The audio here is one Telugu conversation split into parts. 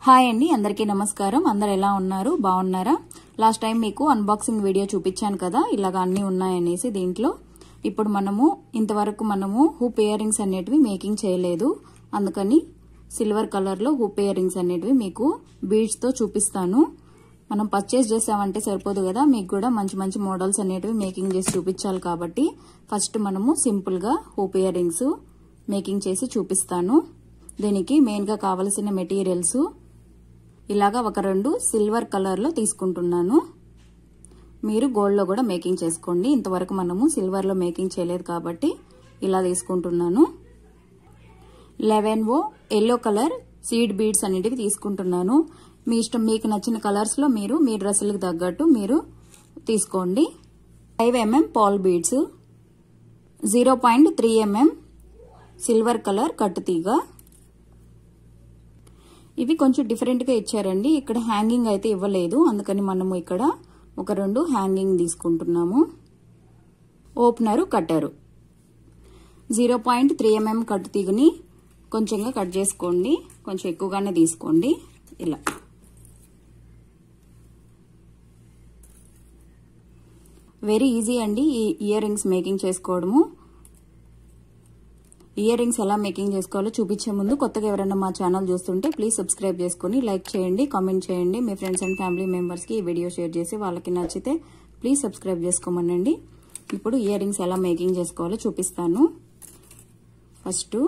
హాయ్ అండి, అందరికీ నమస్కారం. అందరు ఎలా ఉన్నారు? బాగున్నారా? లాస్ట్ టైం మీకు అన్బాక్సింగ్ వీడియో చూపించాను కదా, ఇలాగా అన్ని ఉన్నాయనేసి. దీంట్లో ఇప్పుడు ఇంతవరకు హూప్ ఇయర్ రింగ్స్ అనేటివి మేకింగ్ చేయలేదు. అందుకని సిల్వర్ కలర్ లో హూప్ ఇయర్ రింగ్స్ అనేటివి మీకు బీడ్స్ తో చూపిస్తాను. మనం పర్చేస్ చేసామంటే సరిపోదు కదా, మీకు కూడా మంచి మంచి మోడల్స్ అనేటివి మేకింగ్ చేసి చూపించాలి. కాబట్టి ఫస్ట్ సింపుల్ గా హూప్ ఇయర్ రింగ్స్ మేకింగ్ చేసి చూపిస్తాను. దీనికి మెయిన్ గా కావలసిన మెటీరియల్స్ ఇలాగా ఒక 2 సిల్వర్ కలర్ లో తీసుకుంటున్నాను. మీరు గోల్డ్ లో కూడా మేకింగ్ చేసుకోండి. ఇంతవరకు సిల్వర్ లో మేకింగ్ చేయలేదు కాబట్టి ఇలా తీసుకుంటున్నాను. 11 ఎల్లో కలర్ సీడ్ బీడ్స్ అనేటివి తీసుకుంటున్నాను. మీ ఇష్టం, మీకు నచ్చిన కలర్స్ లో మీరు మీ డ్రెస్సులకు తగ్గట్టు మీరు తీసుకోండి. 5 mm pearl beads, 0.3 mm silver colour కట్టు తీగ. ఇవి కొంచెం డిఫరెంట్ గా ఇచ్చారండి. ఇక్కడ హ్యాంగింగ్ అయితే ఇవ్వలేదు, అందుకని ఇక్కడ ఒక 2 హ్యాంగింగ్ తీసుకుంటున్నాము. ఓపెనరు, కట్టరు. 0.3 mm కట్టు తీగని కొంచెంగా కట్ చేసుకోండి, కొంచెం ఎక్కువగానే తీసుకోండి. ఇలా వెరీ ఈజీ అండి ఈ ఇయర్ రింగ్స్ మేకింగ్ చేసుకోవడము. ఇయర్ రింగ్స్ ఎలా మేకింగ్ చేసుకోవాలో చూపించే ముందు కొత్తగా ఎవరైనా మా ఛానల్ చూస్తుంటే ప్లీజ్ సబ్స్క్రైబ్ చేసుకుని లైక్ చేయండి, కామెంట్ చేయండి. మీ ఫ్రెండ్స్ అండ్ ఫ్యామిలీ మెంబర్స్ కి ఈ వీడియో షేర్ చేసి వాళ్ళకి నచ్చితే ప్లీజ్ సబ్స్క్రైబ్ చేసుకోమనండి. ఇప్పుడు ఇయర్ రింగ్స్ ఎలా మేకింగ్ చేసుకోవాలో చూపిస్తాను. ఫస్ట్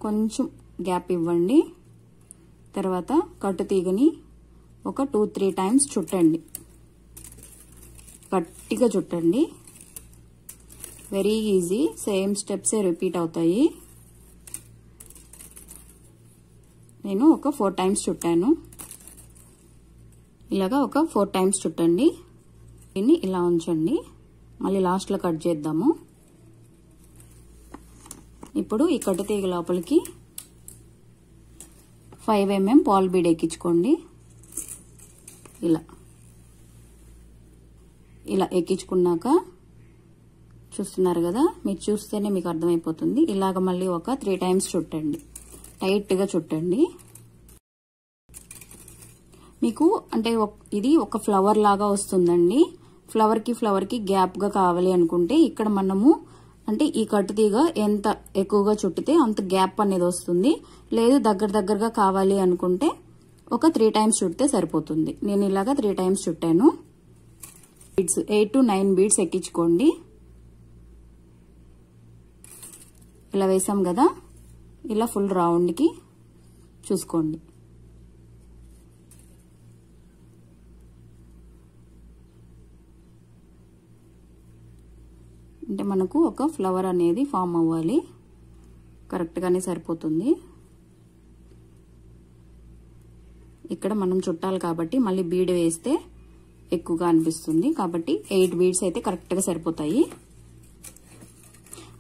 కొంచెం గ్యాప్ ఇవ్వండి. తర్వాత కట్టు తీగని ఒక 2-3 టైమ్స్ చుట్టండి, గట్టిగా చుట్టండి. Very easy, same steps repeat అవుతాయి. నేను ఒక 4 టైమ్స్ చుట్టాను. ఇలాగా ఒక 4 టైమ్స్ చుట్టండి. దీన్ని ఇలా ఉంచండి, మళ్ళీ లాస్ట్ లో కట్ చేద్దాము. ఇప్పుడు ఈ కట్టు తీగ లోపలికి 5 mm పాల్ బీడ్ ఎక్కించుకోండి. ఇలా ఎక్కించుకున్నాక చూస్తున్నారు కదా, మీరు చూస్తేనే మీకు అర్థమైపోతుంది. ఇలాగ మళ్ళీ ఒక 3 టైమ్స్ చుట్టండి, టైట్ గా చుట్టండి. మీకు అంటే ఇది ఒక ఫ్లవర్ లాగా వస్తుందండి. ఫ్లవర్ కి గ్యాప్ గా కావాలి అనుకుంటే ఇక్కడ అంటే ఈ కట్టు తీగ ఎంత ఎక్కువగా చుట్టితే అంత గ్యాప్ అనేది వస్తుంది. లేదు దగ్గరగా కావాలి అనుకుంటే ఒక 3 టైమ్స్ చుట్టితే సరిపోతుంది. నేను ఇలాగా 3 టైమ్స్ చుట్టాను. బీడ్స్ 8 to 9 బీడ్స్ ఎక్కించుకోండి. ఇలా వేసాం కదా, ఇలా ఫుల్ రౌండ్ కి చూసుకోండి. అంటే మనకు ఒక ఫ్లవర్ అనేది ఫామ్ అవ్వాలి, కరెక్ట్ గానే సరిపోతుంది. ఇక్కడ మనం చుట్టాలి కాబట్టి మళ్ళీ బీడ్ వేస్తే ఎక్కువగా అనిపిస్తుంది. కాబట్టి 8 బీడ్స్ అయితే కరెక్ట్ గా సరిపోతాయి.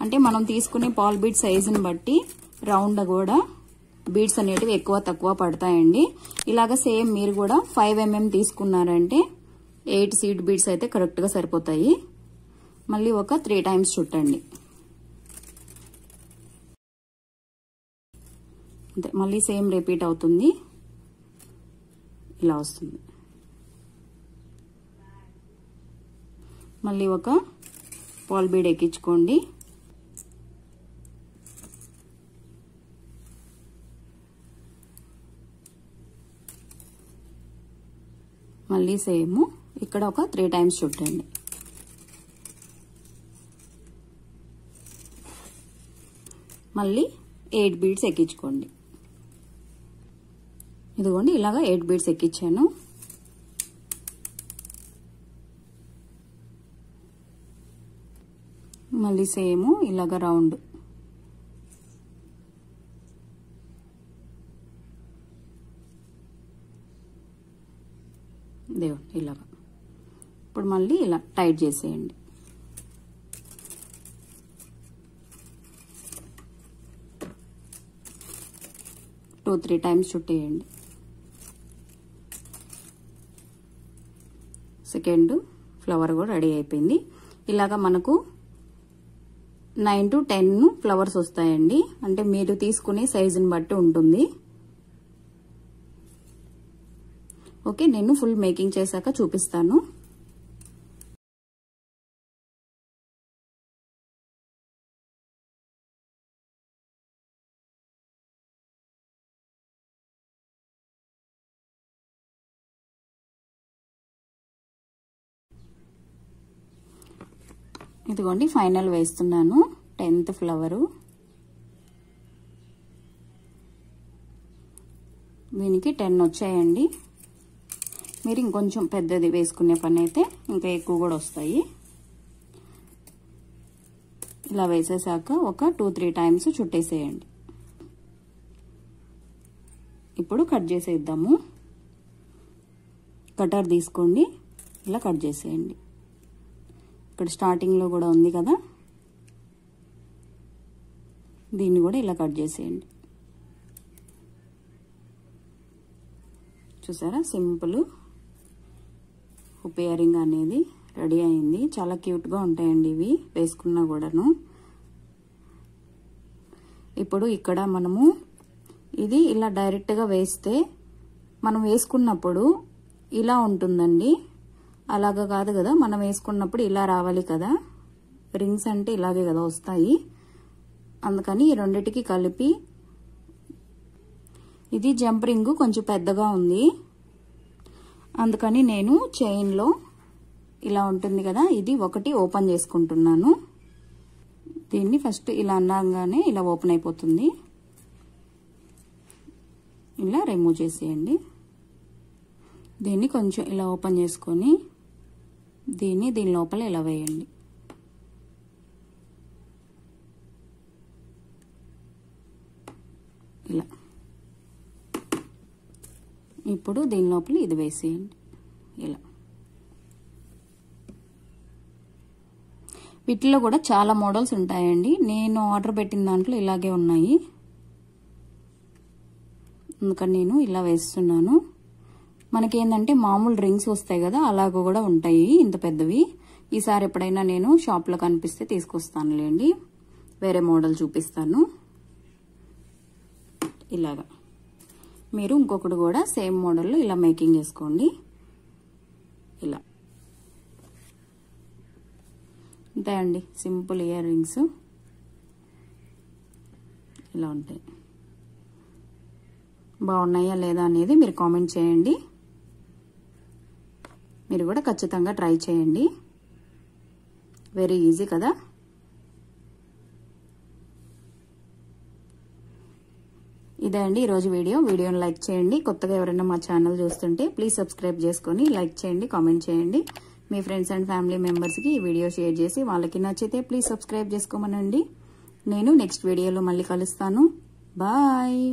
అంటే మనం తీసుకునే పాల్ బీడ్ సైజుని బట్టి రౌండ్ కూడా బీడ్స్ అనేటివి ఎక్కువ తక్కువ పడతాయండి. ఇలాగ సేమ్ మీరు కూడా 5 mm తీసుకున్నారంటే 8 సీడ్ బీడ్స్ అయితే కరెక్ట్ గా సరిపోతాయి. మళ్ళీ ఒక 3 టైమ్స్ చుట్టండి. అంతే, మళ్ళీ సేమ్ రిపీట్ అవుతుంది. ఇలా వస్తుంది. మళ్ళీ ఒక పాల్ బీడ్ ఎక్కించుకోండి. మళ్ళీ సేమ్ ఇక్కడ ఒక 3 టైమ్స్ చుట్టండి. మళ్ళీ 8 బీడ్స్ ఎక్కించుకోండి. ఇదిగోండి, ఇలాగా 8 బీడ్స్ ఎక్కించాను. మళ్ళీ సేమ్ ఇలాగా రౌండ్. ఇలాగా ఇప్పుడు మళ్ళీ ఇలా టైట్ చేసేయండి. టూ 3 టైమ్స్ చుట్టేయండి. సెకండ్ ఫ్లవర్ కూడా రెడీ అయిపోయింది. ఇలాగా మనకు 9 to 10 ఫ్లవర్స్ వస్తాయండి. అంటే మీరు తీసుకునే సైజుని బట్టి ఉంటుంది. ఓకే, నేను ఫుల్ మేకింగ్ చేశాక చూపిస్తాను. ఇదిగోండి ఫైనల్ వేస్తున్నాను 10th ఫ్లవరు. దీనికి 10 వచ్చాయండి. మీరు ఇంకొంచెం పెద్దది వేసుకునే పని అయితే ఇంకా ఎక్కువ కూడా వస్తాయి. ఇలా వేసేసాక ఒక 2-3 టైమ్స్ చుట్టేసేయండి. ఇప్పుడు కట్ చేసేద్దాము. కటర్ తీసుకోండి, ఇలా కట్ చేసేయండి. ఇక్కడ స్టార్టింగ్లో కూడా ఉంది కదా, దీన్ని కూడా ఇలా కట్ చేసేయండి. చూసారా, సింపుల్ హుప్ ఇయర్ రింగ్ అనేది రెడీ అయింది. చాలా క్యూట్గా ఉంటాయండి ఇవి వేసుకున్నా కూడాను. ఇప్పుడు ఇక్కడ మనము ఇది ఇలా డైరెక్ట్గా వేస్తే మనం వేసుకున్నప్పుడు ఇలా ఉంటుందండి. అలాగా కాదు కదా, మనం వేసుకున్నప్పుడు ఇలా రావాలి కదా. రింగ్స్ అంటే ఇలాగే కదా వస్తాయి. అందుకని ఈ రెండిటికి కలిపి, ఇది జంప్ రింగ్ కొంచెం పెద్దగా ఉంది, అందుకని నేను చైన్లో ఇలా ఉంటుంది కదా, ఇది ఒకటి ఓపెన్ చేసుకుంటున్నాను. దీన్ని ఫస్ట్ ఇలా అనగానే ఇలా ఓపెన్ అయిపోతుంది. ఇలా రిమూవ్ చేసేయండి. దీన్ని కొంచెం ఇలా ఓపెన్ చేసుకొని దీన్ని దీని లోపల ఇలా వేయండి. ఇలా ఇప్పుడు దీని లోపల ఇది వేసేయండి. ఇలా వీటిలో కూడా చాలా మోడల్స్ ఉంటాయండి. నేను ఆర్డర్ పెట్టిన దాంట్లో ఇలాగే ఉన్నాయి, అందుకని నేను ఇలా వేస్తున్నాను. మనకేందంటే మామూలు రింగ్స్ వస్తాయి కదా, అలాగ కూడా ఉంటాయి ఇంత పెద్దవి. ఈసారి ఎప్పుడైనా నేను షాప్లో కనిపిస్తే తీసుకొస్తానులేండి, వేరే మోడల్ చూపిస్తాను. ఇలాగా మీరు ఇంకొకటి కూడా సేమ్ మోడల్లో ఇలా మేకింగ్ చేసుకోండి. ఇలా అంతే అండి, సింపుల్ ఇయర్ రింగ్స్ ఇలా ఉంటాయి. బాగున్నాయా లేదా అనేది మీరు కామెంట్ చేయండి. మీరు కూడా ఖచ్చితంగా ట్రై చేయండి. వెరీ ఈజీ కదా. ఇదే అండి ఈరోజు వీడియోని లైక్ చేయండి. కొత్తగా ఎవరైనా మా ఛానల్ చూస్తుంటే ప్లీజ్ సబ్స్క్రైబ్ చేసుకొని లైక్ చేయండి, కామెంట్ చేయండి. మీ ఫ్రెండ్స్ అండ్ ఫ్యామిలీ మెంబర్స్కి ఈ వీడియో షేర్ చేసి వాళ్ళకి నచ్చితే ప్లీజ్ సబ్స్క్రైబ్ చేసుకోమనండి. నేను నెక్స్ట్ వీడియోలో మళ్ళీ కలుస్తాను. బాయ్.